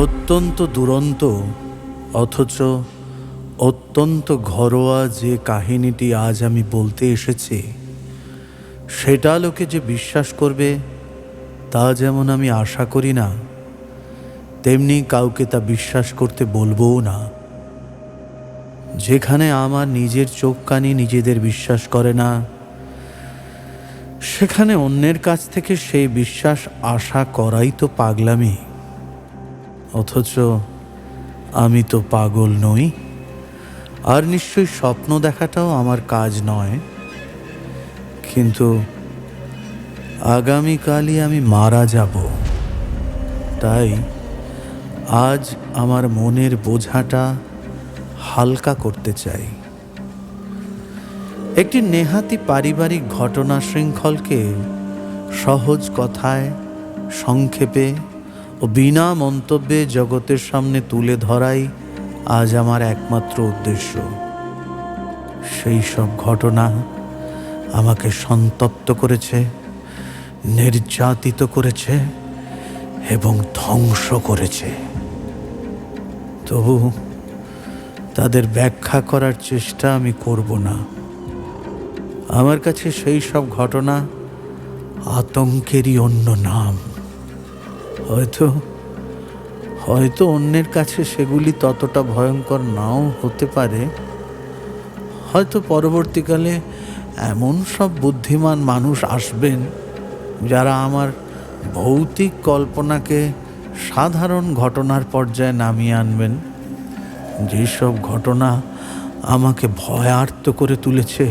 অত্যন্ত দুরন্ত অথচ অত্যন্ত ঘরোয়া যে কাহিনীটি আজ আমি বলতে এসেছি, সেটা লোকে যে বিশ্বাস করবে তা যেমন আমি আশা করি না, তেমনি কাউকে তা বিশ্বাস করতে বলবও না। যেখানে আমার নিজের চোখ কানি নিজেদের বিশ্বাস করে না, সেখানে অন্যের কাছ থেকে সেই বিশ্বাস আশা করাই তো পাগলামি। অথচ আমি তো পাগল নই, আর নিশ্চয়ই স্বপ্ন দেখাটাও আমার কাজ নয়। কিন্তু আগামীকালই আমি মারা যাব, তাই আজ আমার মনের বোঝাটা হালকা করতে চাই। একটি নেহাতি পারিবারিক ঘটনা শৃঙ্খলকে সহজ কথায়, সংক্ষেপে ও বিনা মন্তব্যে জগতের সামনে তুলে ধরাই আজ আমার একমাত্র উদ্দেশ্য। সেই সব ঘটনা আমাকে সন্তপ্ত করেছে, নির্যাতিত করেছে এবং ধ্বংস করেছে। তবু তাদের ব্যাখ্যা করার চেষ্টা আমি করব না। আমার কাছে সেই সব ঘটনা আতঙ্কেরই অন্য নাম। হয়তো অন্যের কাছে সেগুলি ততটা ভয়ঙ্কর নাও হতে পারে। হয়তো পরবর্তীকালে এমন সব বুদ্ধিমান মানুষ আসবেন যারা আমার ভৌতিক কল্পনাকে সাধারণ ঘটনার পর্যায়ে নামিয়ে আনবেন। যেসব ঘটনা আমাকে ভয়ার্ত করে তুলেছে,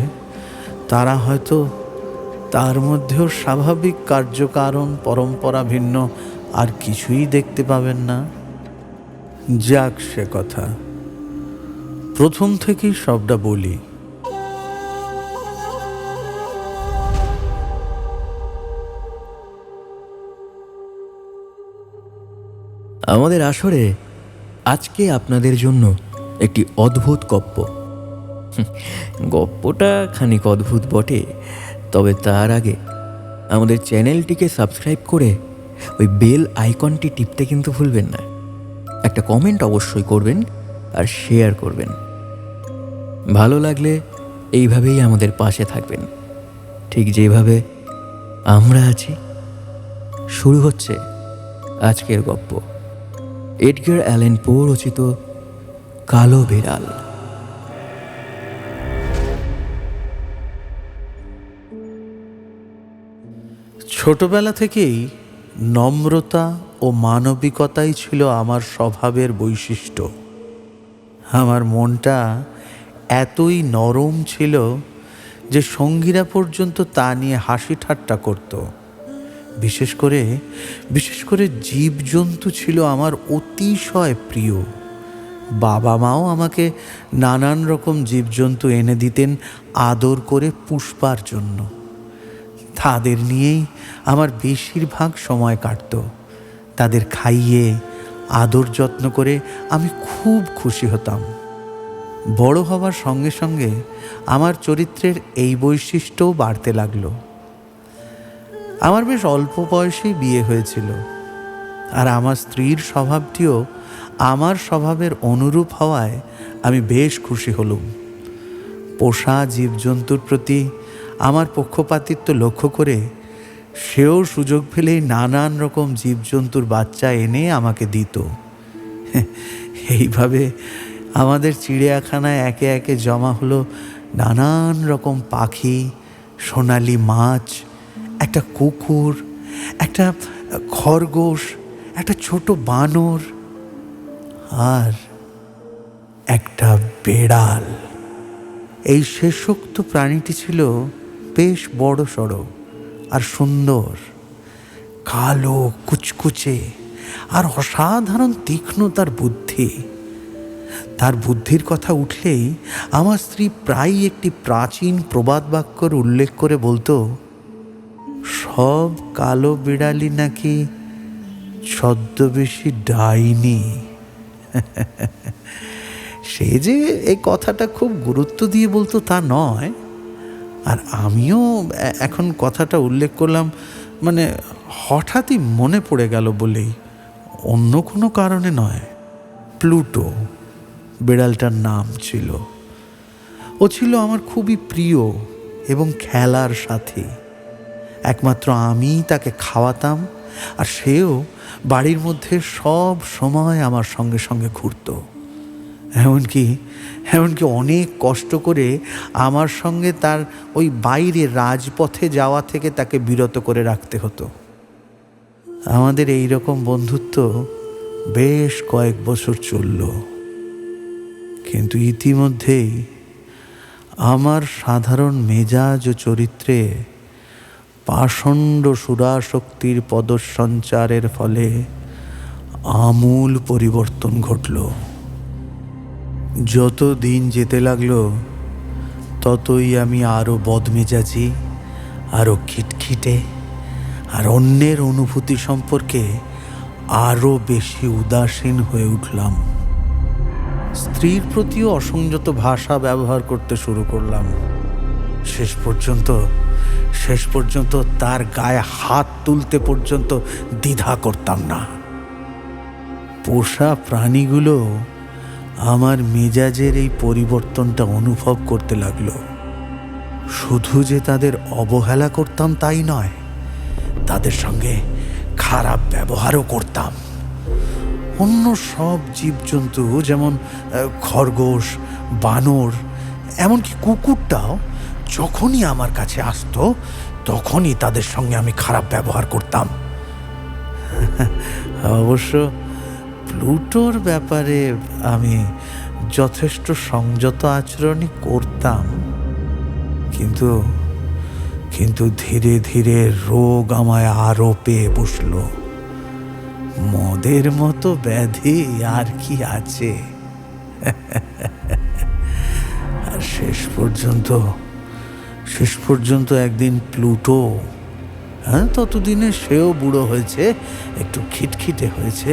তারা হয়তো তার মধ্যেও স্বাভাবিক কার্যকারণ পরম্পরা ভিন্ন আর কিছুই দেখতে পাবেন না। যাক, সে কথা প্রথম থেকেই সবটা বলি। আমাদের আসরে আজকে আপনাদের জন্য একটি অদ্ভুত গপ্প। গপ্পটা খানিক অদ্ভুত বটে, তবে তার আগে আমাদের চ্যানেলটিকে সাবস্ক্রাইব করে ওই বেল আইকনটি টিপতে কিন্তু ভুলবেন না। একটা কমেন্ট অবশ্যই করবেন আর শেয়ার করবেন। ভালো লাগলে এইভাবেই আমাদের পাশে থাকবেন, ঠিক যেভাবে আমরা আছি। শুরু হচ্ছে আজকের গপ্প। এডগার অ্যালেন পো রচিত কালো বিড়াল। ছোটবেলা থেকেই নম্রতা ও মানবিকতাই ছিল আমার স্বভাবের বৈশিষ্ট্য। আমার মনটা এতই নরম ছিল যে সঙ্গীরা পর্যন্ত তা নিয়ে হাসি ঠাট্টা করত। বিশেষ করে জীবজন্তু ছিল আমার অতিশয় প্রিয়। বাবা মাও আমাকে নানান রকম জীবজন্তু এনে দিতেন আদর করে পুষবার জন্য। তাদের নিয়েই আমার বেশিরভাগ সময় কাটত। তাদের খাইয়ে আদর যত্ন করে আমি খুব খুশি হতাম। বড় হওয়ার সঙ্গে সঙ্গে আমার চরিত্রের এই বৈশিষ্ট্যও বাড়তে লাগলো। আমার বেশ অল্প বয়সেই বিয়ে হয়েছিল, আর আমার স্ত্রীর স্বভাবটিও আমার স্বভাবের অনুরূপ হওয়ায় আমি বেশ খুশি হলুম। পোষা জীবজন্তুর প্রতি আমার পক্ষপাতিত্ব লক্ষ্য করে সেও সুযোগ পেলেই নানান রকম জীবজন্তুর বাচ্চা এনে আমাকে দিত। এইভাবে আমাদের চিড়িয়াখানায় একে একে জমা হলো নানান রকম পাখি, সোনালি মাছ, একটা কুকুর, একটা খরগোশ, একটা ছোট বানর আর একটা বেড়াল। এই শেষোক্ত প্রাণীটি ছিল বেশ বড় সড়ো আর সুন্দর, কালো কুচকুচে আর অসাধারণ তীক্ষ্ণ তার বুদ্ধি। তার বুদ্ধির কথা উঠলেই আমার স্ত্রী প্রায়ই একটি প্রাচীন প্রবাদ বাক্যর উল্লেখ করে বলতো, সব কালো বিড়ালই নাকি ছদ্মবেশী ডাইনি। সে যে এই কথাটা খুব গুরুত্ব দিয়ে বলতো তা নয়, আর আমিও এখন কথাটা উল্লেখ করলাম, মানে হঠাৎই মনে পড়ে গেল বলেই। অন্য কোনো কারণে নয়। প্লুটো বিড়ালটার নাম ছিল। ও ছিল আমার খুবই প্রিয় এবং খেলার সাথী। একমাত্র আমিই তাকে খাওয়াতাম, আর সেও বাড়ির মধ্যে সব সময় আমার সঙ্গে সঙ্গে ঘুরত। এমনকি অনেক কষ্ট করে আমার সঙ্গে তার ওই বাইরে রাজপথে যাওয়া থেকে তাকে বিরত করে রাখতে হতো। আমাদের এই রকম বন্ধুত্ব বেশ কয়েক বছর চলল, কিন্তু ইতিমধ্যেই আমার সাধারণ মেজাজ ও চরিত্রে পাষণ্ড সুরাশক্তির পদসঞ্চারের ফলে আমূল পরিবর্তন ঘটল। যত দিন যেতে লাগলো ততই আমি আরও বদমেজাজি, আরও খিটখিটে, আর অন্যের অনুভূতি সম্পর্কে আরও বেশি উদাসীন হয়ে উঠলাম। স্ত্রীর প্রতিও অসংযত ভাষা ব্যবহার করতে শুরু করলাম। শেষ পর্যন্ত তার গায়ে হাত তুলতে পর্যন্ত দ্বিধা করতাম না। পোষা প্রাণীগুলো আমার মেজাজের এই পরিবর্তনটা অনুভব করতে লাগলো। শুধু যে তাদের অবহেলা করতাম তাই নয়, তাদের সঙ্গে খারাপ ব্যবহারও করতাম। অন্য সব জীবজন্তু যেমন খরগোশ, বানর, এমনকি কুকুরটাও যখনই আমার কাছে আসতো তখনই তাদের সঙ্গে আমি খারাপ ব্যবহার করতাম। অবশ্য প্লুটোর ব্যাপারে আমি যথেষ্ট সংযত আচরণই করতাম, কিন্তু ধীরে ধীরে রোগ আমায় আরো পেয়ে বসল। মদের মতো ব্যাধি আর কি আছে। আর শেষ পর্যন্ত একদিন প্লুটো, ততদিনে সেও বুড়ো হয়েছে, একটু খিটখিটে হয়েছে,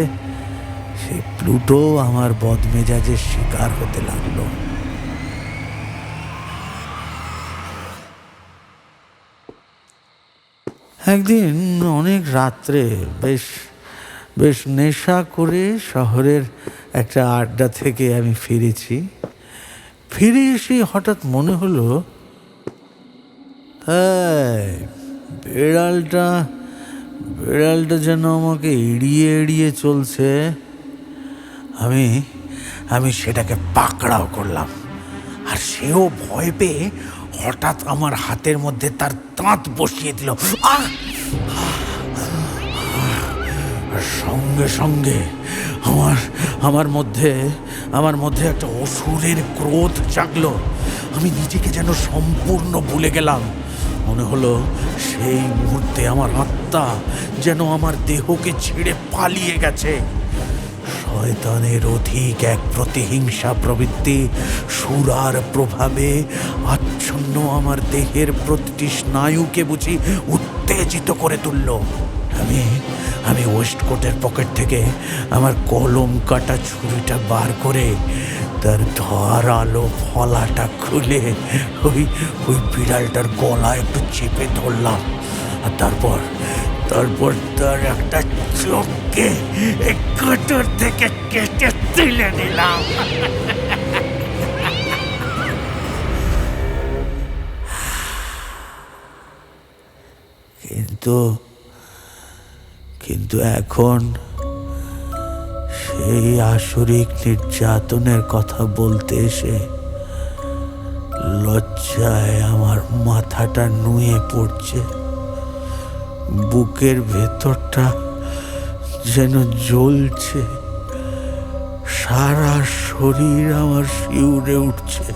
সে প্লুটো আমার বদমেজাজের শিকার হতে লাগলো। একদিন অনেক রাত্রে বেশ নেশা করে শহরের একটা আড্ডা থেকে আমি ফিরে এসে হঠাৎ মনে হলো, বিড়ালটা যেন আমাকে এড়িয়ে চলছে। আমি সেটাকে পাকড়াও করলাম, আর সেও ভয় পেয়ে হঠাৎ আমার হাতের মধ্যে তার দাঁত বসিয়ে দিল। সঙ্গে সঙ্গে আমার মধ্যে একটা অসুরের ক্রোধ জাগলো। আমি নিজেকে যেন সম্পূর্ণ ভুলে গেলাম। মনে হলো সেই মুহূর্তে আমার আত্মা যেন আমার দেহকে ছেড়ে পালিয়ে গেছে। শয়তানের অধিক এক প্রতিহিংসা প্রবৃত্তি সুরার প্রভাবে আচ্ছন্ন আমার দেহের প্রতিটি স্নায়ুকে বুঝি উত্তেজিত করে তুলল। আমি ওয়েস্টকোটের পকেট থেকে আমার কলম কাটা ছুরিটা বার করে তার ধারালো ফলাটা খুলে ওই বিড়ালটার গলা একটু চেপে ধরলাম, আর তারপর তার একটা চোখকে কাঁটার থেকে কেটে তুলে নিলাম। কিন্তু এখন সেই আসরিক নির্যাতনের কথা বলতে এসে লজ্জায় আমার মাথাটা নুয়ে পড়ছে। বুকের ভেতরটা যেন জ্বলছে, সারা শরীর আমার শিউরে উঠছে।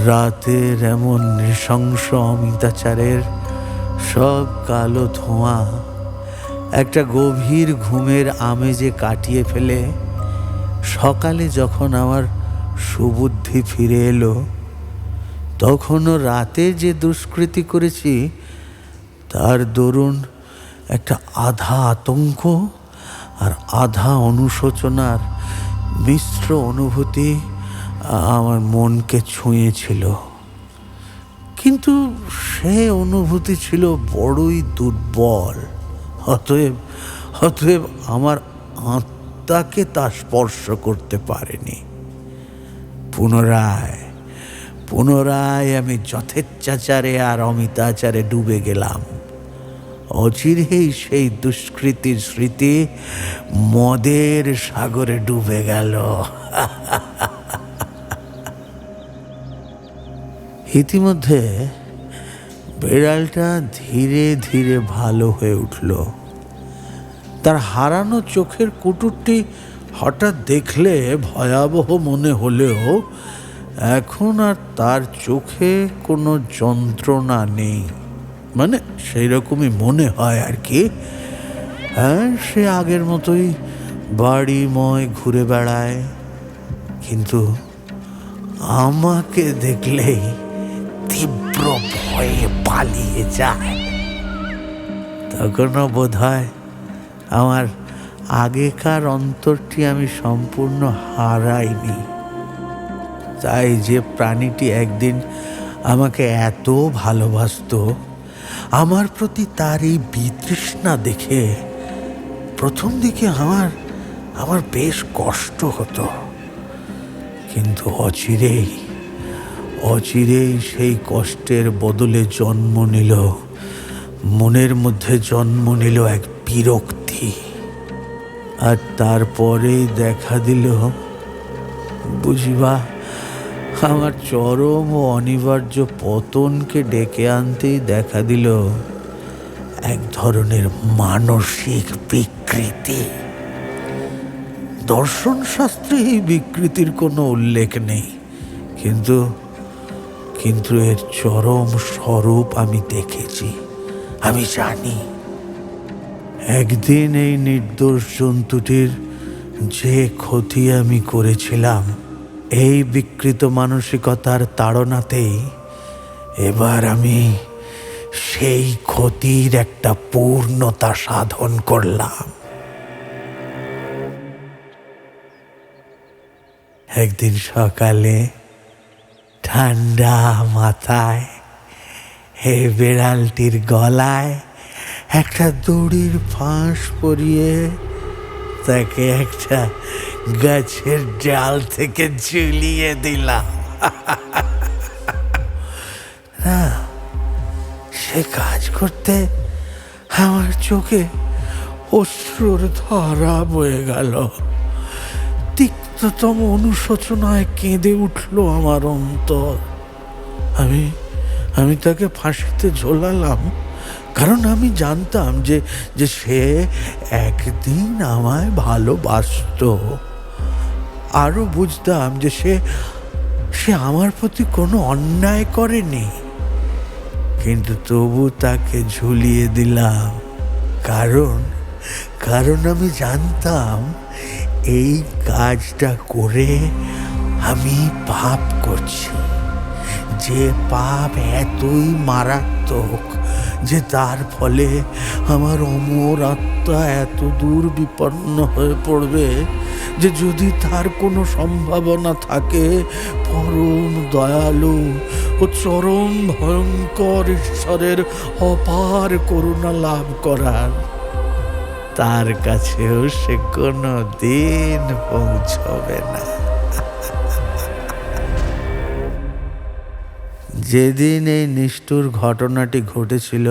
রাতের এমন নৃশংস অমিতাচারের সব কালো ধোঁয়া একটা গভীর ঘুমের আমেজে কাটিয়ে ফেলে সকালে যখন আমার সুবুদ্ধি ফিরে এলো, তখনও রাতে যে দুষ্কৃতি করেছি তার দরুন একটা আধা আতঙ্ক আর আধা অনুশোচনার মিশ্র অনুভূতি আমার মনকে ছুঁয়েছিল। কিন্তু সে অনুভূতি ছিল বড়ই দুর্বল, অতএব অতএব আমার আত্মাকে তা স্পর্শ করতে পারেনি। পুনরায় আমি যথেচ্ছাচারে আর অমিতাচারে ডুবে গেলাম। অচিরেই সেই দুষ্কৃতির স্মৃতি মদের সাগরে ডুবে গেল। ইতিমধ্যে বিড়ালটা ধীরে ধীরে ভালো হয়ে উঠল। তার হারানো চোখের কুটুরটি হঠাৎ দেখলে ভয়াবহ মনে হলেও এখন আর তার চোখে কোনো যন্ত্রণা নেই, মানে সেই রকমই মনে হয় আর কি। হ্যাঁ, সে আগের মতোই বাড়িময় ঘুরে বেড়ায়, কিন্তু আমাকে দেখলেই তীব্র ভয়ে পালিয়ে যায়। তখনও বোধ হয় আমার আগেকার অন্তরটি আমি সম্পূর্ণ হারাইনি। তাই যে প্রাণীটি একদিন আমাকে এত ভালোবাসতো, আমার প্রতি তার এই বিতৃষ্ণা দেখে প্রথম দিকে আমার বেশ কষ্ট হতো। কিন্তু অচিরেই সেই কষ্টের বদলে মনের মধ্যে জন্ম নিল এক বিরক্তি। আর তারপরেই দেখা দিল, বুঝিবা, আমার চরম ও অনিবার্য পতনকে ডেকে আনতেই দেখা দিল এক ধরনের মানসিক বিকৃতি। দর্শন শাস্ত্রে এই বিকৃতির কোনো উল্লেখ নেই, কিন্তু এর চরম স্বরূপ আমি দেখেছি, আমি জানি। একদিন এই নির্দোষ জন্তুটির যে ক্ষতি আমি করেছিলাম, এই বিকৃত মানসিকতার তাড়নাতেই এবার আমি সেই ক্ষতির একটা পূর্ণতা সাধন করলাম। একদিন সকালে ঠান্ডা মাথায় এই বিড়ালটির গলায় একটা দড়ির ফাঁস পরিয়ে তাকে একটা গাছের ডাল থেকে ঝুলিয়ে দিলাম। না, সে কাজ করতে আমার চোখে অশ্রুর ধারা বয়ে গেল। তিক্ততম অনুশোচনায় কেঁদে উঠল আমার অন্তর। আমি তাকে ফাঁসিতে ঝোলালাম, কারণ আমি জানতাম যে সে একদিন আমায় ভালোবাসতো। আরও বুঝতাম যে সে আমার প্রতি কোনো অন্যায় করেনি, কিন্তু তবু তাকে ঝুলিয়ে দিলাম, কারণ আমি জানতাম এই কাজটা করে আমি পাপ করছি, যে পাপ এতই মারাত্মক যে তার ফলে আমার অমর আত্মা এত দূর বিপন্ন হয়ে পড়বে যে যদি তার কোনো সম্ভাবনা থাকে পরম দয়ালু ও চরম ভয়ঙ্কর ঈশ্বরের অপার করুণা লাভ করার, তার কাছেও সে কোনো দিন পৌঁছবে না। যেদিন এই নিষ্ঠুর ঘটনাটি ঘটেছিল,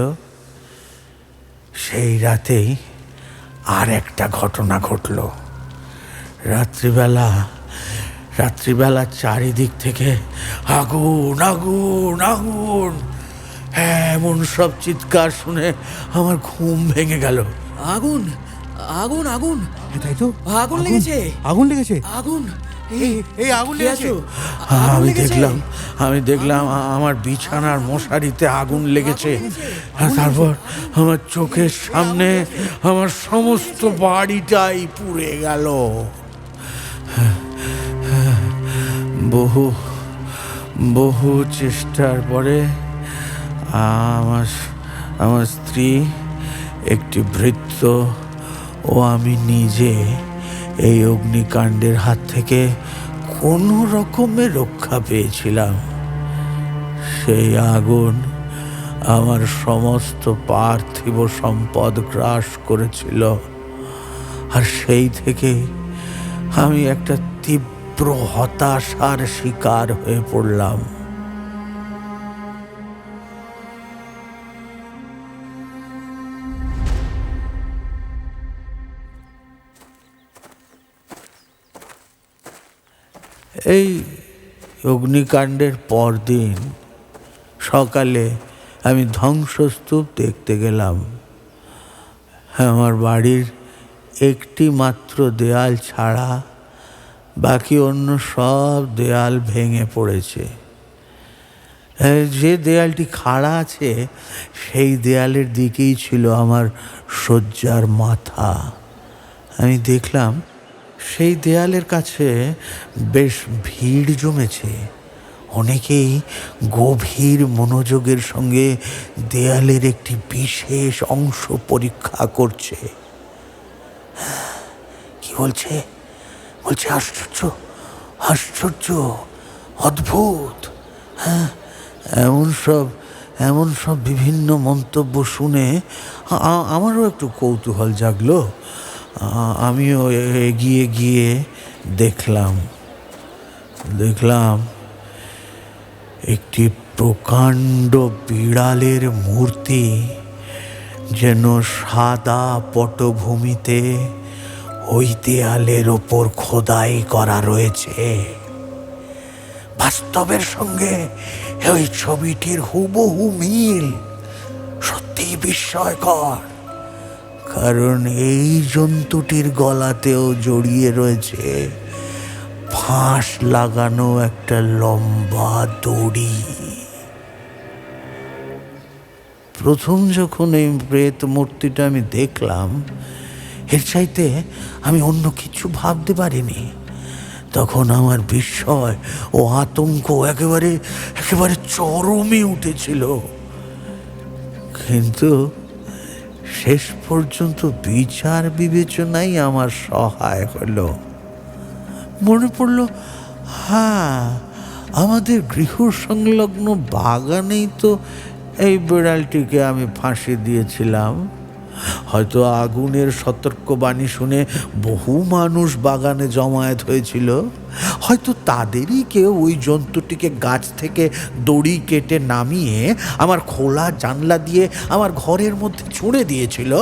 সেই রাতেই আর একটা ঘটনা ঘটল। রাত্রিবেলা চারিদিক থেকে আগুন আগুন আগুন, এমন সব চিৎকার শুনে আমার ঘুম ভেঙে গেল। আগুন আগুন আগুন, তাই তো, আগুন লেগেছে, আগুন লেগেছে, আগুন, এই আগুন লেগেছে। আমি দেখলাম আমার বিছানার মশারিতে আগুন লেগেছে। তারপর আমার চোখের সামনে আমার সমস্ত বাড়িটাই পুড়ে গেল। বহু চেষ্টার পরে আমার স্ত্রী, একটি ভৃত্য ও আমি নিজে এই অগ্নিকাণ্ডের হাত থেকে কোনো রকমে রক্ষা পেয়েছিলাম। সেই আমার সমস্ত পার্থিব সম্পদ গ্রাস করেছিল। আর সেই থেকে আমি একটা তীব্র হতাশার শিকার হয়ে পড়লাম। এই অগ্নিকাণ্ডের পরদিন সকালে আমি ধ্বংসস্তূপ দেখতে গেলাম। আমার বাড়ির একটি মাত্র দেয়াল ছাড়া বাকি অন্য সব দেয়াল ভেঙে পড়েছে। যে দেয়ালটি খাড়া আছে সেই দেয়ালের দিকেই ছিল আমার শয্যার মাথা। আমি দেখলাম সেই দেয়ালের কাছে বেশ ভিড় জমেছে। অনেকেই গভীর মনোযোগের সঙ্গে দেয়ালের একটি বিশেষ অংশ পরীক্ষা করছে। কি বলছে? বলছে আশ্চর্য, আশ্চর্য, অদ্ভুত। হ্যাঁ, এমন সব বিভিন্ন মন্তব্য শুনে আমারও একটু কৌতূহল জাগলো। আমিও এগিয়ে গিয়ে দেখলাম একটি প্রকাণ্ড বিড়ালের মূর্তি যেন সাদা পটভূমিতে ওই দেয়ালের ওপর খোদাই করা রয়েছে। বাস্তবের সঙ্গে ওই ছবিটির হুবহু মিল। সত্যি বিস্ময়কর, কারণ এই জন্তুটির গলাতেও জড়িয়ে রয়েছে ফাঁস লাগানো একটা লম্বা দড়ি। প্রথম যখন এই প্রেত মূর্তিটা আমি দেখলাম, এর চাইতে আমি অন্য কিছু ভাবতে পারিনি। তখন আমার বিস্ময় ও আতঙ্ক একেবারে চরমে উঠেছিল। কিন্তু শেষ পর্যন্ত বিচার বিবেচনাই আমার সহায় হলো। মনে পড়ল, হ্যাঁ, আমাদের গৃহ সংলগ্ন বাগানেই তো এই বিড়ালটিকে আমি ফাঁসি দিয়েছিলাম। হয়তো আগুনের সতর্কবাণী শুনে বহু মানুষ বাগানে জমায়েত হয়েছিল। হয়তো তাদেরই কেউ ওই জন্তুটিকে গাছ থেকে দড়ি কেটে নামিয়ে আমার খোলা জানলা দিয়ে আমার ঘরের মধ্যে ছুঁড়ে দিয়েছিল।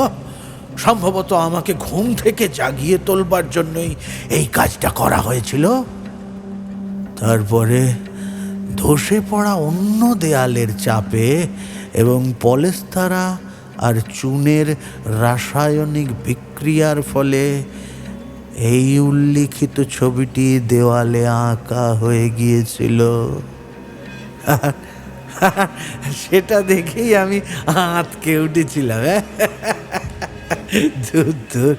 সম্ভবত আমাকে ঘুম থেকে জাগিয়ে তোলবার জন্যই এই কাজটা করা হয়েছিল। তারপরে ধসে পড়া অন্য দেয়ালের চাপে এবং পলেস্তারা আর চুনের রাসায়নিক বিক্রিয়ার ফলে এই উল্লিখিত ছবিটি দেওয়ালে আঁকা হয়ে গিয়েছিল। সেটা দেখেই আমি আঁতকে উঠেছিলাম। ধুর।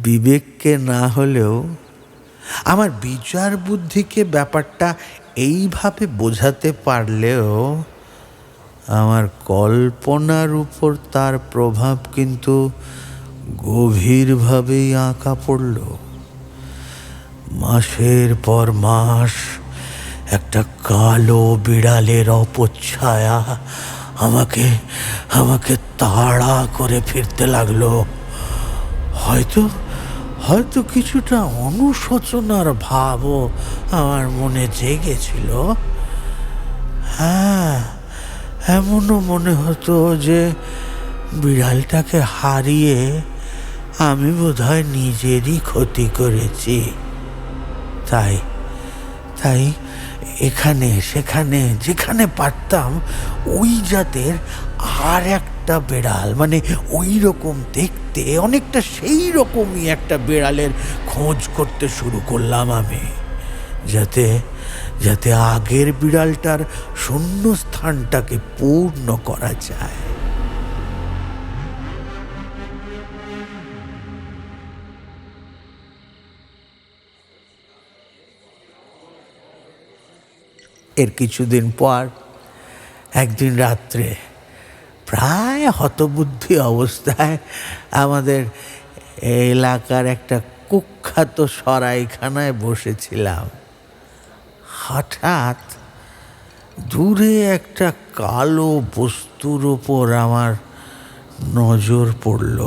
বিবেককে না হলেও আমার বিচার বুদ্ধিকে ব্যাপারটা এইভাবে বোঝাতে পারলেও আমার কল্পনার উপর তার প্রভাব কিন্তু গভীরভাবেই আঁকা পড়ল। মাসের পর মাস একটা কালো বিড়ালের অপচ্ছায়া আমাকে তাড়া করে ফিরতে লাগলো। হয়তো কিছুটা অনুশোচনার ভাবও আমার মনে জেগেছিল। হ্যাঁ, এমনও মনে হতো যে বিড়ালটাকে হারিয়ে আমি বোধহয় নিজেরই ক্ষতি করেছি। তাই এখানে সেখানে যেখানে পারতাম ওই জাতের আর একটা বিড়াল, মানে ওই রকম দেখতে অনেকটা সেই রকমই একটা বিড়ালের খোঁজ করতে শুরু করলাম আমি, যাতে আগের বিড়ালটার শূন্য স্থানটাকে পূর্ণ করা যায়। এর কিছুদিন পর একদিন রাত্রে প্রায় হতবুদ্ধি অবস্থায় আমাদের এলাকার একটা কুখ্যাত সরাইখানায় বসেছিলাম। হঠাৎ দূরে একটা কালো বস্তুর ওপর আমার নজর পড়ল।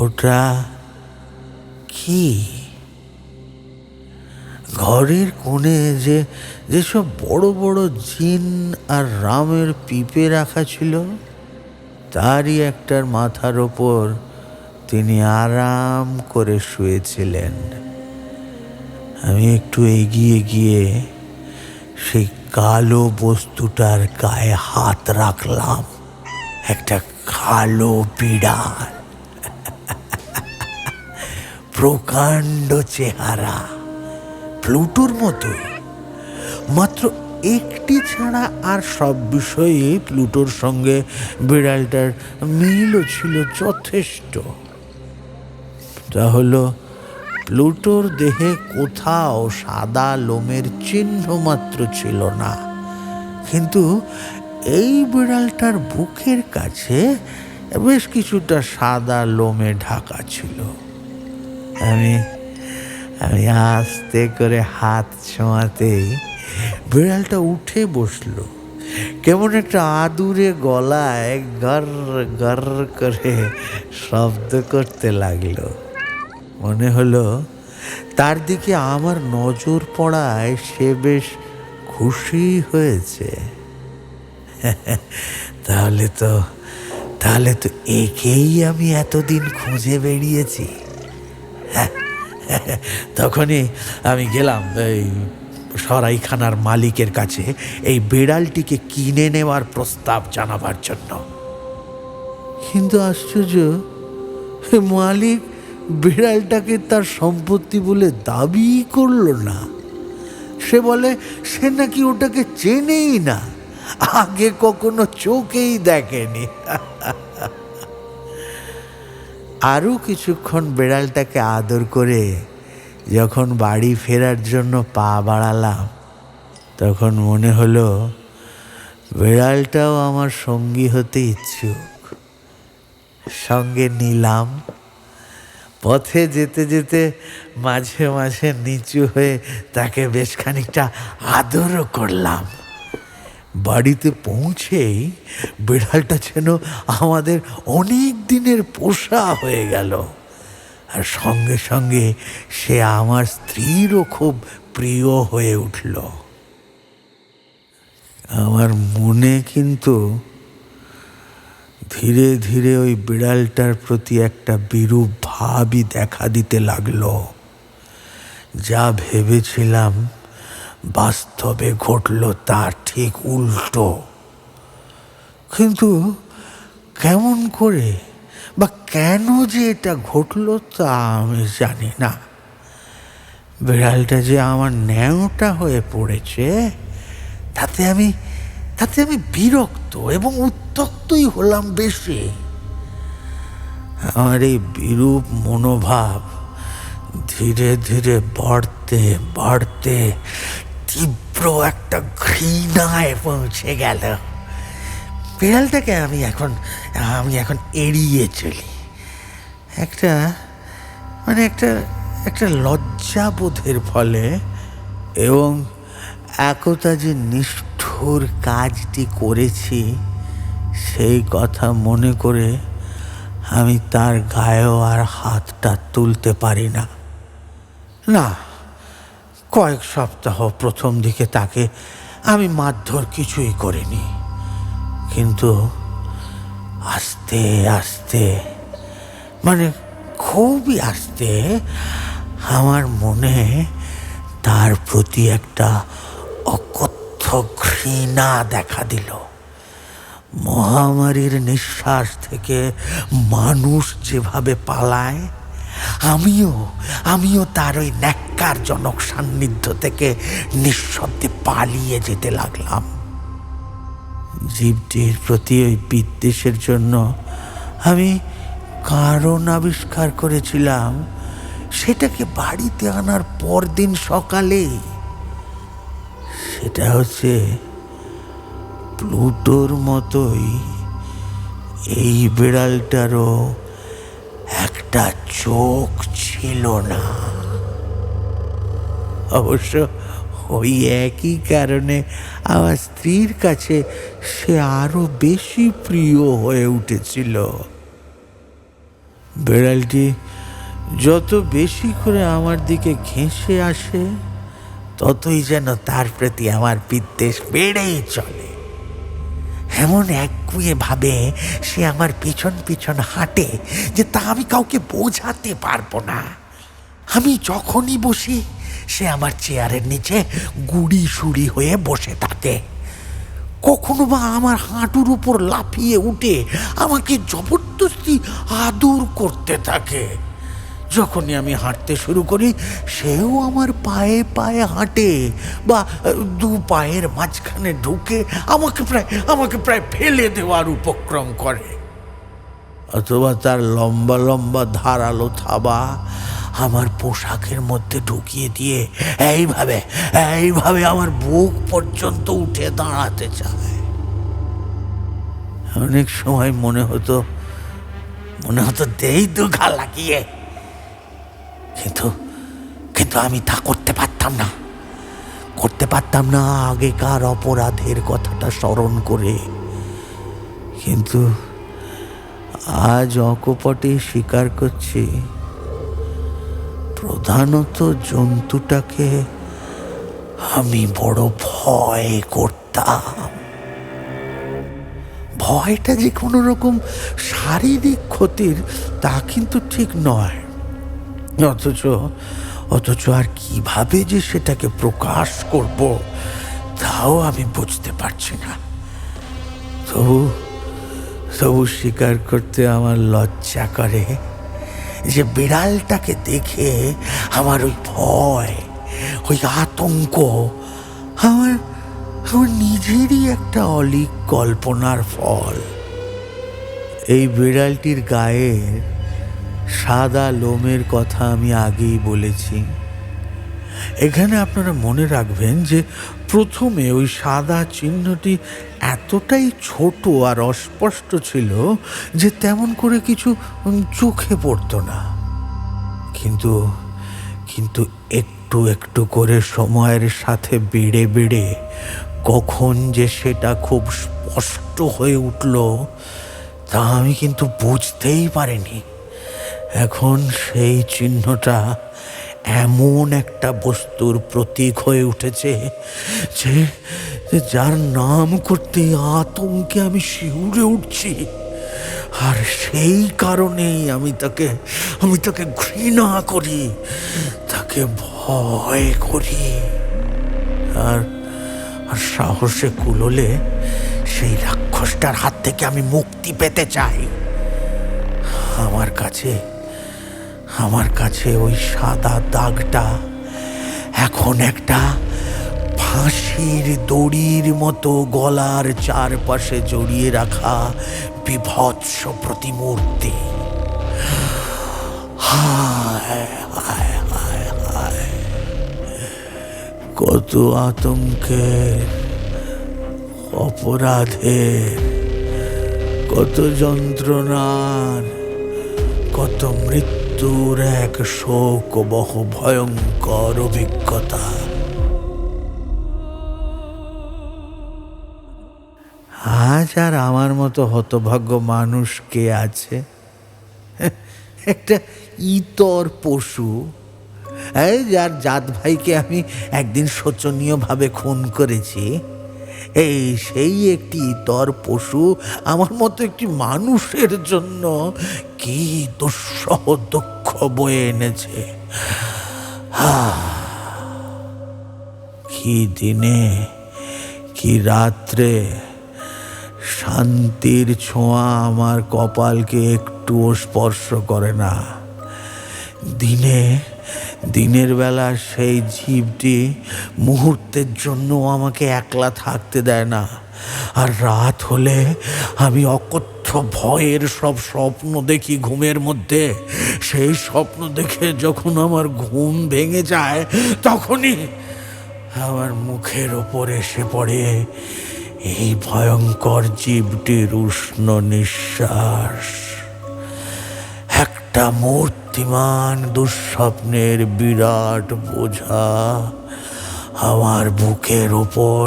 ওটা কি? ঘরের কোণে যেসব বড় বড় জিন আর রামের পিপে রাখা ছিল, তারই একটার মাথার ওপর তিনি আরাম করে শুয়েছিলেন। আমি একটু এগিয়ে গিয়ে সেই কালো বস্তুটার গায়ে হাত রাখলাম। একটা কালো বিড়াল, প্রকাণ্ড চেহারা, প্লুটোর মতোই। মাত্র একটি ছাড়া আর সব বিষয়ে প্লুটোর সঙ্গে বিড়ালটার মিলও ছিল যথেষ্ট। তা হলো, প্লুটোর দেহে কোথাও সাদা লোমের চিহ্ন মাত্র ছিল না, কিন্তু এই বিড়ালটার বুকের কাছে বেশ কিছুটা সাদা লোমে ঢাকা ছিল। আমি আস্তে করে হাত ছোঁয়াতেই বিড়ালটা উঠে বসলো। কেমন একটা আদুরে গলায় গর গর করে শব্দ করতে লাগলো। মনে হলো তার দিকে আমার নজর পড়ায় সে বেশ খুশি হয়েছে। তাহলে তো একেই আমি এতদিন খুঁজে বেরিয়েছি। তখনই আমি গেলাম এই সরাইখানার মালিকের কাছে এই বিড়ালটিকে কিনে নেওয়ার প্রস্তাব জানাবার জন্য। কিন্তু আশ্চর্য, মালিক বিড়ালটাকে তার সম্পত্তি বলে দাবি করল না। সে বলে সে নাকি ওটাকে চেনেই না, আগে কখনো চোখেই দেখেনি। আরও কিছুক্ষণ বিড়ালটাকে আদর করে যখন বাড়ি ফেরার জন্য পা বাড়ালাম, তখন মনে হলো বিড়ালটাও আমার সঙ্গী হতে ইচ্ছুক। সঙ্গে নিলাম। পথে যেতে যেতে মাঝে মাঝে নিচু হয়ে তাকে বেশ খানিকটা আদরও করলাম। বাড়িতে পৌঁছেই বিড়ালটা যেন আমাদের অনেক দিনের পোষা হয়ে গেল, আর সঙ্গে সঙ্গে সে আমার স্ত্রীরও খুব প্রিয় হয়ে উঠল। আমার মনে কিন্তু ধীরে ধীরে ওই বিড়ালটার প্রতি একটা বিরূপ ভাবই দেখা দিতে লাগলো। যা ভেবেছিলাম বাস্তবে ঘটল তার ঠিক উল্টো। কিন্তু কেমন করে বা কেন যে এটা ঘটল তা আমি জানি না। বিড়ালটা যে আমার ন্যাওটা হয়ে পড়েছে, তাতে আমি বিরক্ত এবং উত্ত্যক্তই হলাম বেশি। আমার এই বিরূপ মনোভাব ধীরে ধীরে বাড়তে বাড়তে তীব্র একটা ঘৃণায় পৌঁছে গেল। বিড়ালটাকে আমি এখন এড়িয়ে চলি। একটা লজ্জাবোধের ফলে এবং একতা যে নিষ্ঠুর কাজটি করেছি সেই কথা মনে করে আমি তার গায়েও আর হাতটা তুলতে পারি না। কয়েক সপ্তাহ প্রথম দিকে তাকে আমি মারধর কিছুই করিনি, কিন্তু আস্তে আস্তে, খুবই আস্তে, আমার মনে তার প্রতি একটা অকথ্য ঘৃণা দেখা দিল। মহামারীর নিঃশ্বাস থেকে মানুষ যেভাবে পালায়, আমিও তার ওই ন্যাক্কারজনক সান্নিধ্য থেকে নিঃশব্দে পালিয়ে যেতে লাগলাম। জীবটির প্রতি ওই বিদ্বেষের জন্য আমি কারণ আবিষ্কার করেছিলাম সেটাকে বাড়িতে আনার পরদিন সকালেই। সেটা হচ্ছে প্লুটোর মতোই এই বিড়ালটারও একটা চোখ ছিল না। অবশ্য ওই একই কারণে আমার স্ত্রীর কাছে সে আরো বেশি প্রিয় হয়ে উঠেছিল। বিড়ালটি যত বেশি করে আমার দিকে ঘেঁষে আসে, ততই যেন তার প্রতি আমার বিদ্বেষ বেড়েই চলে। এমন একগুঁয়ে ভাবে সে আমার পিছন পিছন হাঁটে যে তা আমি কাউকে বোঝাতে পারবো না। আমি যখনই বসি সে আমার চেয়ারের নিচে গুড়ি সুড়ি হয়ে বসে থাকে। কখনো বা আমার হাঁটুর উপর লাফিয়ে উঠে আমাকে জবরদস্তি আদর করতে থাকে। যখনই আমি হাঁটতে শুরু করি সেও আমার পায়ে পায়ে হাঁটে, বা দু পায়ের মাঝখানে ঢুকে আমাকে প্রায় ফেলে দেওয়ার উপক্রম করে, অথবা তার লম্বা লম্বা ধারালো থাবা আমার পোশাকের মধ্যে ঢুকিয়ে দিয়ে এইভাবে আমার বুক পর্যন্ত উঠে দাঁড়াতে চায়। অনেক সময় মনে হতো দেই দুঘা লাগিয়ে, কিন্তু আমি তা করতে পারতাম না আগেকার অপরাধের কথাটা স্মরণ করে। কিন্তু আজ অকপটে স্বীকার করছি, প্রধানত জন্তুটাকে আমি বড় ভয় করতাম। ভয়টা যে কোনো রকম শারীরিক ক্ষতির তা কিন্তু ঠিক নয়, অথচ আর কিভাবে যে সেটাকে প্রকাশ করব তাও আমি বুঝতে পারছি না। তবু স্বীকার করতে আমার লজ্জা করে যে বিড়ালটাকে দেখে আমার ওই ভয়, ওই আতঙ্ক আমার নিজেরই একটা অলীক কল্পনার ফল। এই বিড়ালটির গায়ে সাদা লোমের কথা আমি আগেই বলেছি। এখানে আপনারা মনে রাখবেন যে প্রথমে ওই সাদা চিহ্নটি এতটাই ছোট আর অস্পষ্ট ছিল যে তেমন করে কিছু চোখে পড়তো না। কিন্তু একটু একটু করে সময়ের সাথে বেড়ে কখন যে সেটা খুব স্পষ্ট হয়ে উঠল তা আমি কিন্তু বুঝতেই পারিনি। এখন সেই চিহ্নটা এমন একটা বস্তুর প্রতীক হয়ে উঠেছে যে যার নাম করতে আতঙ্কে আমি শিউরে উঠছি। আর সেই কারণেই আমি তাকে ঘৃণা করি, তাকে ভয় করি। আর সাহসে কুলোলে সেই রাক্ষসটার হাত থেকে আমি মুক্তি পেতে চাই। আমার কাছে ওই সাদা দাগটা এখন একটা ফাঁসির দড়ির মতো গলার চারপাশে জড়িয়ে রাখা বিভৎস প্রতিমূর্তি। হায় হায় হায় হায়, কত আতঙ্কের, অপরাধের, কত যন্ত্রণার, কত মৃত্যুর এক শোকবহ ভয়ঙ্কর অভিজ্ঞতা। আজ আর আমার মতো হতভাগ্য মানুষ কে আছে? একটা ইতর পশু, যার জাত ভাইকে আমি একদিন শোচনীয়ভাবে খুন করেছি, সেই একটি ইতর পশু আমার মতো একটি মানুষের জন্য কি দুঃসহ দুঃখ বয়ে এনেছে। কি দিনে কি রাত্রে শান্তির ছোঁয়া আমার কপালকে একটুও স্পর্শ করে না। দিনের বেলা সেই জীবটি মুহূর্তের জন্য আমাকে একলা থাকতে দেয় না, আর রাত হলে আমি অকথ্য ভয়ের সব স্বপ্ন দেখি ঘুমের মধ্যে। সেই স্বপ্ন দেখে যখন আমার ঘুম ভেঙে যায় তখনই আমার মুখের ওপর এসে পড়ে এই ভয়ঙ্কর জীবটির উষ্ণ নিঃশ্বাস। একটা মূর্তিমান দুঃস্বপ্নের বিরাট বোঝা আমার বুকের ওপর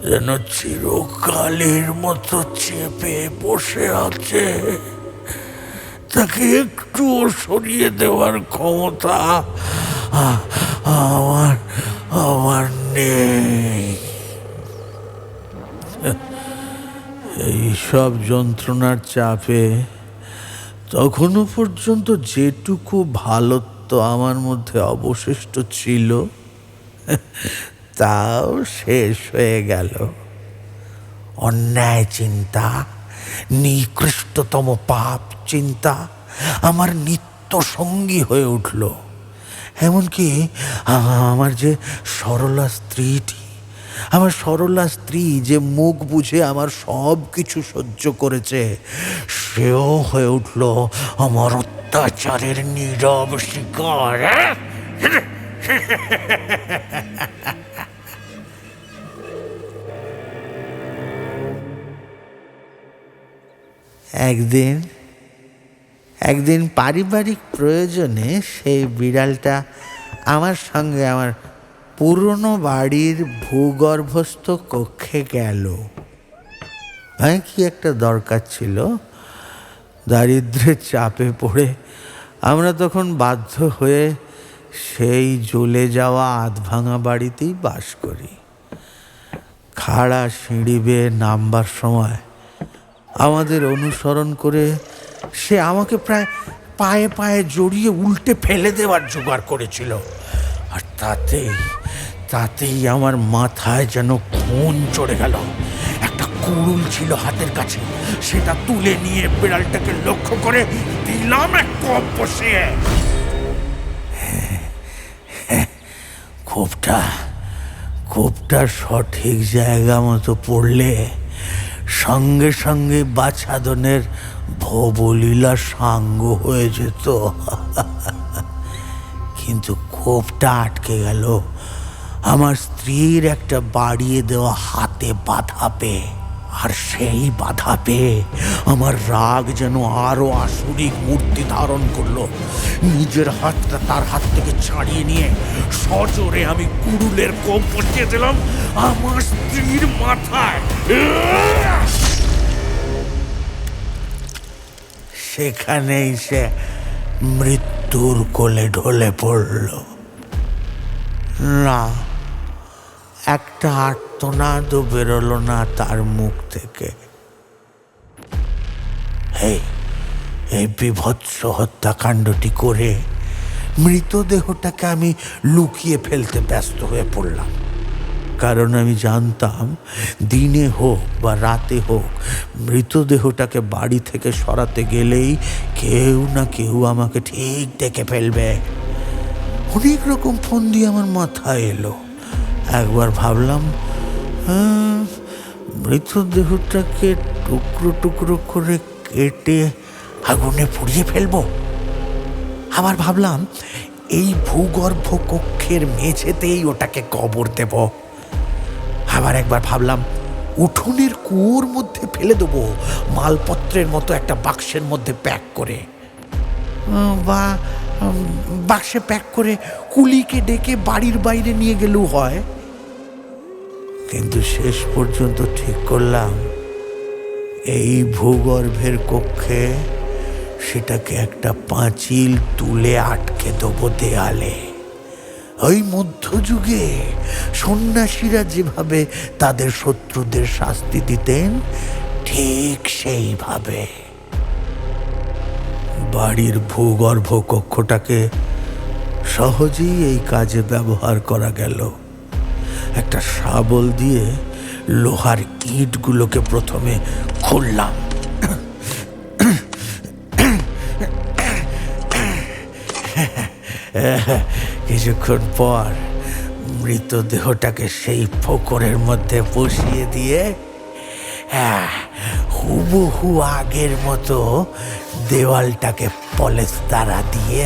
যেন চিরকালের মতো চেপে বসে আছে। তাকে একটুও সরিয়ে দেওয়ার ক্ষমতা আমার আমার নেই। এইসব যন্ত্রণার চাপে তখনও পর্যন্ত যেটুকু ভালোত্ব আমার মধ্যে অবশিষ্ট ছিল তাও শেষ হয়ে গেল। অন্যায় চিন্তা, নিকৃষ্টতম পাপ চিন্তা আমার নিত্য সঙ্গী হয়ে উঠল। এমনকি আমার যে সরলা স্ত্রী যে মুখ বুঝে আমার সব কিছু সহ্য করেছে, সেও হয়ে উঠল আমার অত্যাচারের নীরব শিকার। একদিন পারিবারিক প্রয়োজনে সেই বিড়ালটা আমার সঙ্গে আমার পুরনো বাড়ির ভূগর্ভস্থ কক্ষে গেল। কি একটা দরকার ছিল। দারিদ্র্যের চাপে পড়ে আমরা তখন বাধ্য হয়ে সেই জ্বলে যাওয়া আধভাঙা বাড়িতেই বাস করি। খাড়া সিঁড়ি বেয়ে নামবার সময় আমাদের অনুসরণ করে সে আমাকে প্রায় পায়ে পায়ে জড়িয়ে উল্টে ফেলে দেওয়ার জোগাড় করেছিল। আর তাতেই আমার মাথায় যেন খুন চড়ে গেল। একটা কুড়ুল ছিল হাতের কাছে, সেটা তুলে নিয়ে বিড়ালটাকে লক্ষ্য করে দিলাম এক কোপ বসিয়ে। কোপটা সঠিক জায়গা মতো পড়লে সঙ্গে সঙ্গে বাছাদনের ভবলীলা সাঙ্গ হয়ে যেত। কিন্তু কোপটা আটকে গেল আমার স্ত্রীর একটা বাড়িয়ে দেওয়া হাতে বাধা পেয়ে। আর সেই বাধা পেয়ে আমার রাগ যেন আরো আসুরিক মূর্তি ধারণ করলো। নিজের হাতটা তার হাত থেকে ছাড়িয়ে নিয়ে সজোরে আমি কুড়ুলের কোপ বসিয়ে দিলাম আমার স্ত্রীর মাথায়। সেখানেই সে মৃত্যুর কোলে ঢলে পড়ল। না, একটা আর্তনাদও বেরোলো না তার মুখ থেকে। এই বিভৎস হত্যাকাণ্ডটি করে মৃতদেহটাকে আমি লুকিয়ে ফেলতে ব্যস্ত হয়ে পড়লাম। কারণ আমি জানতাম দিনে হোক বা রাতে হোক মৃতদেহটাকে বাড়ি থেকে সরাতে গেলেই কেউ না কেউ আমাকে ঠিক দেখে ফেলবে। অনেক রকম ফন্দি আমার মাথায় এলো। একবার ভাবলাম মৃতদেহটাকে টুকরো টুকরো করে কেটে আগুনে পুড়িয়ে ফেলবো। আবার ভাবলাম এই ভূগর্ভ কক্ষের মেঝেতেই ওটাকে কবর দেব। আবার একবার ভাবলাম উঠোনের কুয়োর মধ্যে ফেলে দেবো, মালপত্রের মতো একটা বাক্সের মধ্যে প্যাক করে, বা বাক্সে প্যাক করে কুলিকে ডেকে বাড়ির বাইরে নিয়ে গেলেও হয়। কিন্তু শেষ পর্যন্ত ঠিক করলাম এই ভূগর্ভের কক্ষে সেটাকে একটা পাঁচিল তুলে আটকে দেবো দেয়ালে। ওই মধ্যযুগে সন্ন্যাসীরা যেভাবে তাদের শত্রুদের শাস্তি দিতেন ঠিক সেইভাবে। বাড়ির ভূগর্ভ কক্ষটাকে সহজেই এই কাজে ব্যবহার করা গেল। একটা শাবল দিয়ে লোহার ইঁটগুলোকে প্রথমে খুললাম। কিছুক্ষণ পর মৃতদেহটাকে সেই ফোকরের মধ্যে বসিয়ে দিয়ে হুবহু আগের মতো দেওয়ালটাকে পলেস্তারা দিয়ে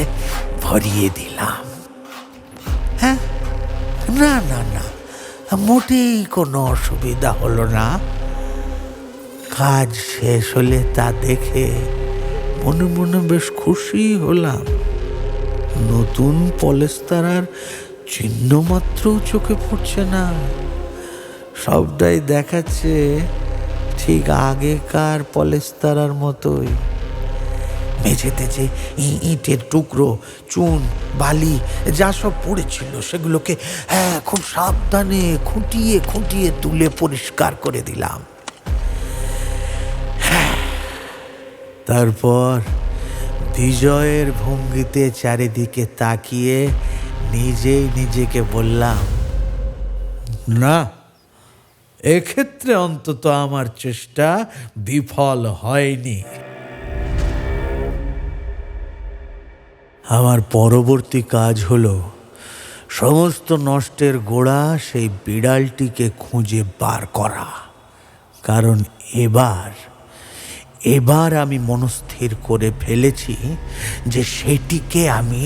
ভরিয়ে দিলাম। না না না, মোটেই কোনো অসুবিধা হলো না। কাজ শেষ হলে তা দেখে মনে মনে বেশ খুশি হলাম। নতুন পলেস্তারার চিহ্ন মাত্র চোখে পড়ছে না, সবটাই দেখাচ্ছে ঠিক আগেকার পলেস্তারার মতোই। মেঝেতে যে ইটের টুকরো, চুন, বালি যা সব পড়েছিল সেগুলোকে খুব সাবধানে খুঁটিয়ে খুঁটিয়ে তুলে পরিষ্কার করে দিলাম। তারপর বিজয়ের ভঙ্গিতে চারিদিকে তাকিয়ে নিজেই নিজেকে বললাম, না, এক্ষেত্রে অন্তত আমার চেষ্টা বিফল হয়নি। আমার পরবর্তী কাজ হলো সমস্ত নষ্টের গোড়া সেই বিড়ালটিকে খুঁজে বার করা। কারণ এবার আমি মনস্থির করে ফেলেছি যে সেটিকে আমি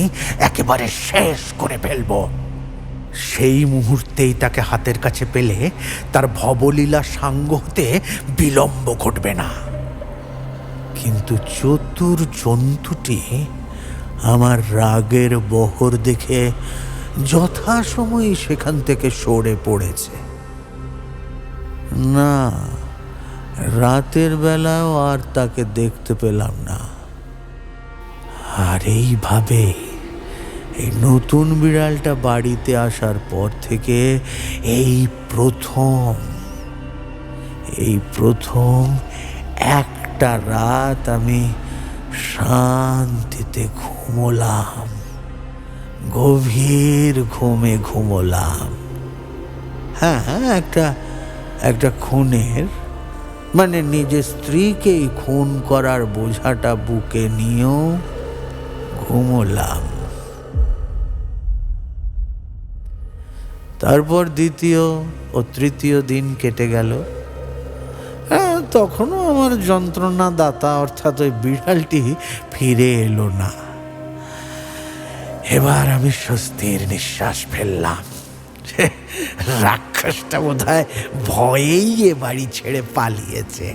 একেবারে শেষ করে ফেলব। সেই মুহূর্তেই তাকে হাতের কাছে পেলে তার ভবলীলা সাঙ্গ হতে বিলম্ব ঘটবে না। কিন্তু চতুর জন্তুটি আমার রাগের বহর দেখে যথাসময়ে সেখান থেকে সরে পড়েছে। না, রাতের বেলাও আর তাকে দেখতে পেলাম না। আর এইভাবে এই নতুন বিড়ালটা বাড়িতে আসার পর থেকে এই প্রথম একটা রাত আমি শান্তিতে ঘুমোলাম, গভীর ঘুমে ঘুমোলাম। হ্যাঁ, একটা খুনের, মানে নিজের স্ত্রীকেই খুন করার বোঝাটা বুকে নিয়েও ঘুমোলাম। তারপর দ্বিতীয় ও তৃতীয় দিন কেটে গেল। তখনও আমার যন্ত্রণাদাতা অর্থাৎ ওই বিড়ালটি ফিরে এলো না। এবার আমি স্বস্তির নিঃশ্বাস ফেললাম। রাক্ষসটা বোধহয় ভয়েই এ বাড়ি ছেড়ে পালিয়েছে,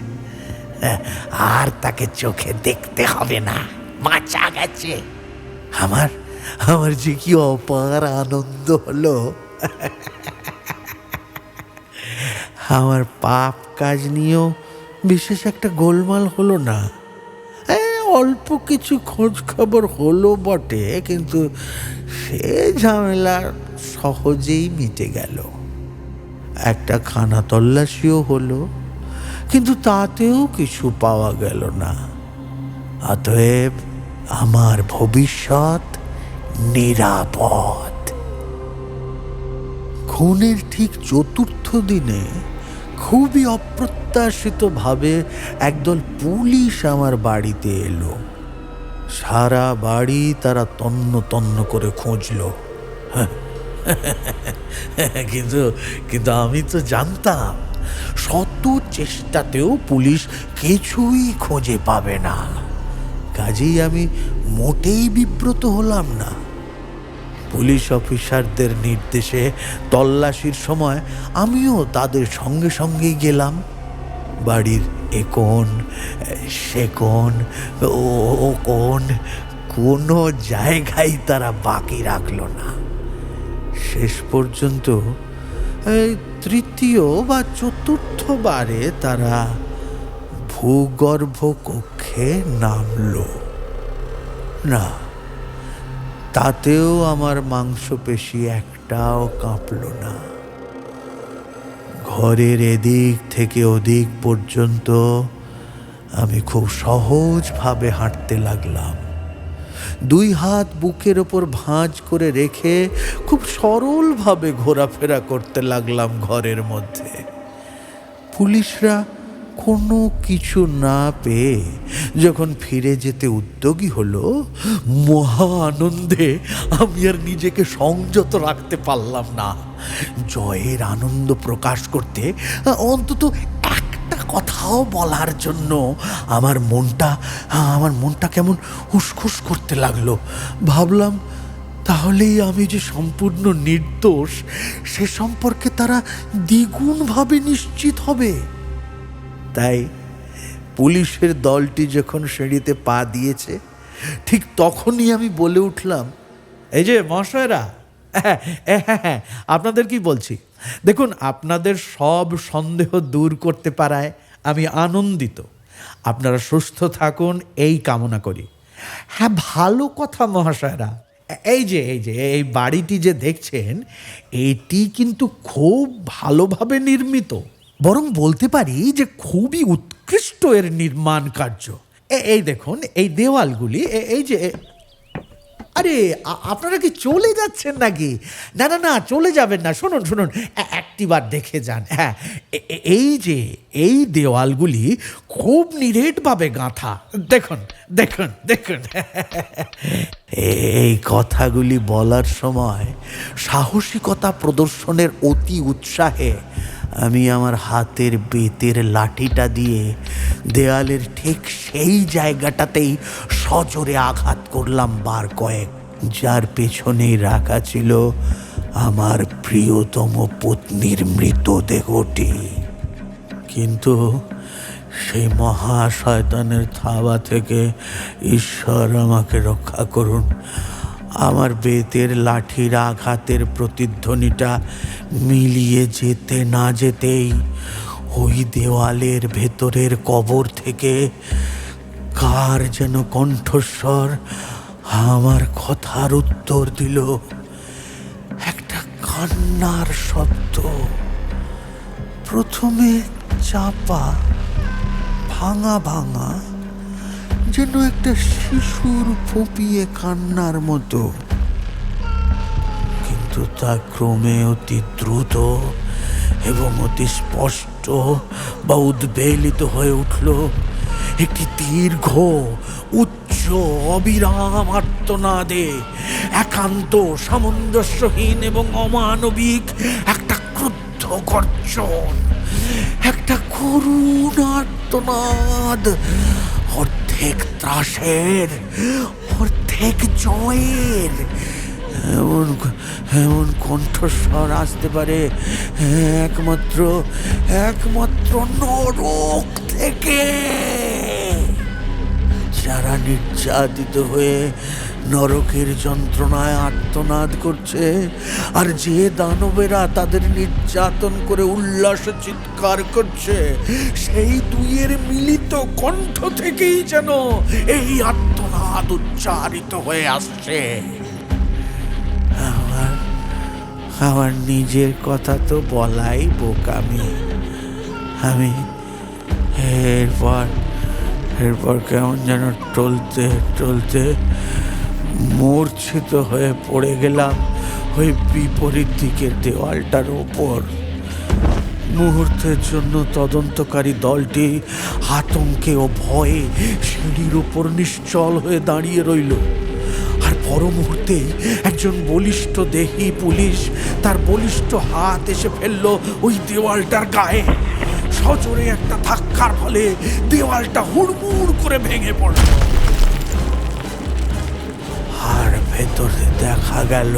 আর তাকে চোখে দেখতে হবে না, বাঁচা গেছে। আমার যে কি অপার আনন্দ হলো। আমার পাপ কাজ নিয়েও বিশেষ একটা গোলমাল হলো না। অল্প কিছু খোঁজ খবর হলো বটে, কিন্তু সে ঝামেলা সহজেই মিটে গেল। একটা খানা তল্লাশিও হলো, কিন্তু তাতেও কিছু পাওয়া গেল না। অতএব আমার ভবিষ্যৎ নিরাপদ। খুনের ঠিক চতুর্থ দিনে খুবই অপ্রত্যাশিতভাবে একদল পুলিশ আমার বাড়িতে এলো। সারা বাড়ি তারা তন্ন তন্ন করে খুঁজলো। কিন্তু আমি তো জানতাম শত চেষ্টাতেও পুলিশ কিছুই খুঁজে পাবে না। কাজেই আমি মোটেই বিব্রত হলাম না। পুলিশ অফিসারদের নির্দেশে তল্লাশির সময় আমিও তাদের সঙ্গে সঙ্গেই গেলাম। বাড়ির এ কোণ সে কোণ ও কোণ, কোনো জায়গায় তারা বাকি রাখলো না। শেষ পর্যন্ত তৃতীয় বা চতুর্থ বারে তারা ভূগর্ভ কক্ষে নামলো। না, তাতেও আমার মাংসপেশি একটাও কাঁপল না। ঘরের এদিক থেকে ওদিক পর্যন্ত আমি খুব সহজভাবে হাঁটতে লাগলাম। 2 হাত বুকের ওপর ভাঁজ করে রেখে খুব সরলভাবে ঘোরাফেরা করতে লাগলাম ঘরের মধ্যে। পুলিশরা কোনো কিছু না পেয়ে যখন ফিরে যেতে উদ্যোগী হলো, মহা আনন্দে আমি আর নিজেকে সংযত রাখতে পারলাম না। জয়ের আনন্দ প্রকাশ করতে অন্তত একটা কথাও বলার জন্য আমার মনটা কেমন হুসখুস করতে লাগলো। ভাবলাম, তাহলেই আমি যে সম্পূর্ণ নির্দোষ সে সম্পর্কে তারা দ্বিগুণভাবে নিশ্চিত হবে। তাই পুলিশের দলটি যখন সিঁড়িতে পা দিয়েছে, ঠিক তখনই আমি বলে উঠলাম, এই যে মহাশয়রা, হ্যাঁ হ্যাঁ হ্যাঁ, আপনাদের কি বলছি, দেখুন আপনাদের সব সন্দেহ দূর করতে পারায় আমি আনন্দিত। আপনারা সুস্থ থাকুন এই কামনা করি। হ্যাঁ, ভালো কথা মহাশয়রা, এই যে এই বাড়িটি যে দেখছেন, এটি কিন্তু খুব ভালোভাবে নির্মিত, বরং বলতে পারি যে খুবই উৎকৃষ্ট এর নির্মাণ কার্য। এই দেখুন এই দেওয়ালগুলি, এই যে, আরে আপনারা কি চলে যাচ্ছেন নাকি? না না না, চলে যাবেন না, শুনুন শুনুন, একটিবার দেখে যান। হ্যাঁ, এই যে এই দেওয়ালগুলি খুব নিরেটভাবে গাঁথা, দেখুন দেখুন দেখুন। এই কথাগুলি বলার সময় সাহসিকতা প্রদর্শনের অতি উৎসাহে আমি আমার হাতের বেতের লাঠিটা দিয়ে দেয়ালের ঠিক সেই জায়গাটাতেই সজোরে আঘাত করলাম বার কয়েক, যার পেছনেই রাখা ছিল আমার প্রিয়তম পত্নীর মৃতদেহটি। কিন্তু সেই মহা শয়তানের থাবা থেকে ঈশ্বর আমাকে রক্ষা করুন। আমার বেতের লাঠির আঘাতের প্রতিধ্বনিটা মিলিয়ে যেতে না যেতেই ওই দেওয়ালের ভেতরের কবর থেকে কার যেন কণ্ঠস্বর আমার কথার উত্তর দিল। একটা কান্নার শব্দ, প্রথমে চাপা, ভাঙা ভাঙা, যেন একটা শিশুর ফুঁপিয়ে কান্নার মতো, কিন্তু তা ক্রমে অতি দ্রুত এবং অতি স্পষ্ট বা উদ্বেলিত হয়ে উঠল একটি দীর্ঘ, উচ্চ, অবিরাম আর্তনাদে, একান্ত, সামঞ্জস্যহীন এবং অমানবিক একটা ক্রুদ্ধ গর্জন, একটা করুণ আর্তনাদ, অর্ধেক ত্রাসের, অর্ধেক জয়ের। এমন এমন কণ্ঠস্বর আসতে পারে একমাত্র নরক থেকে। যারা নির্যাতিত হয়ে নরকের যন্ত্রণায় আর্তনাদ করছে, আর যে দানবেরা তাদের নির্যাতন করে উল্লাসে চিৎকার করছে, সেই দুইয়ের মিলিত কণ্ঠ থেকেই যেন এই আর্তনাদ উচ্চারিত হয়ে আসছে। আমার নিজের কথা তো বলাই বোকামি। আমি এরপর কেমন যেন টলতে মূর্ছিত হয়ে পড়ে গেলাম ওই বিপরীত দিকের দেওয়ালটার ওপর। মুহূর্তের জন্য তদন্তকারী দলটি আতঙ্কে ও ভয়ে সিঁড়ির উপর নিশ্চল হয়ে দাঁড়িয়ে রইল। আর পর মুহূর্তে একজন বলিষ্ঠ দেহী পুলিশ তার বলিষ্ঠ হাত এসে ফেলল ওই দেওয়ালটার গায়ে। সজোরে একটা ধাক্কার ফলে দেওয়ালটা হুড়মুড় করে ভেঙে পড়ল, আর ভেতরে দেখা গেল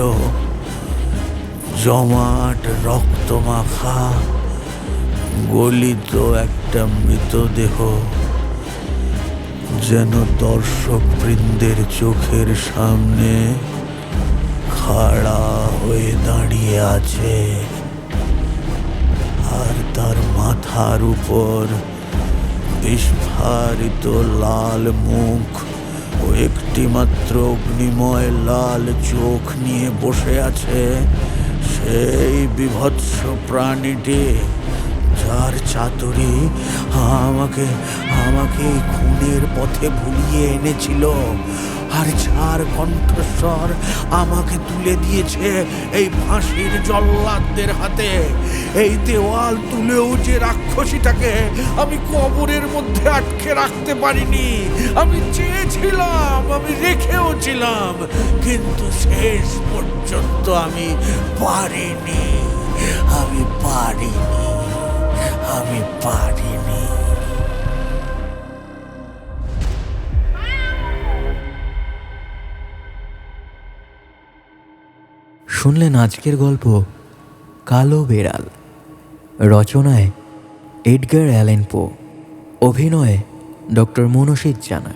জমাট রক্তমাখা গলিত একটা মৃতদেহ, যেন দর্শক বৃন্দের চোখের সামনে খাড়া হয়ে দাঁড়িয়ে আছে। আর তার মাথার উপর বিস্ফারিত লাল মুখ ও একটি মাত্র অগ্নিময় লাল চোখ নিয়ে বসে আছে সেই বিভৎস প্রাণীটি, যার চাতুরি আমাকে খুনের পথে ভুলিয়ে এনেছিল, আর যার কণ্ঠস্বর আমাকে তুলে দিয়েছে এই ফাঁসির জল্লাদদের হাতে। এই দেওয়াল তুলেও যে রাক্ষসীটাকে আমি কবরের মধ্যে আটকে রাখতে পারিনি। আমি চেয়েছিলাম, আমি রেখেও ছিলাম, কিন্তু শেষ পর্যন্ত আমি পারিনি। শুনলেন আজকের গল্প কালো বেড়াল। রচনায় এডগার অ্যালেন পো, অভিনয়ে ডক্টর মনসিত জানা,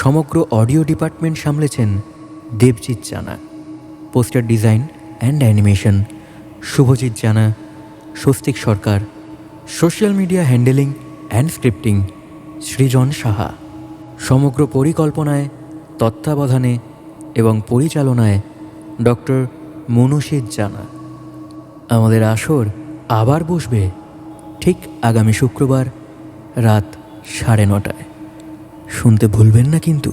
সমগ্র অডিও ডিপার্টমেন্ট সামলেছেন Debjit Jana, poster design and animation Subhajit Jana, Swastik Sarkar, social media handling and scripting Srijan Saha, সমগ্র পরিকল্পনায়, তত্ত্বাবধানে এবং পরিচালনায় ডক্টর মনুষিত জানা। আমাদের আসর আবার বসবে ঠিক আগামী শুক্রবার রাত 9:30। শুনতে ভুলবেন না কিন্তু।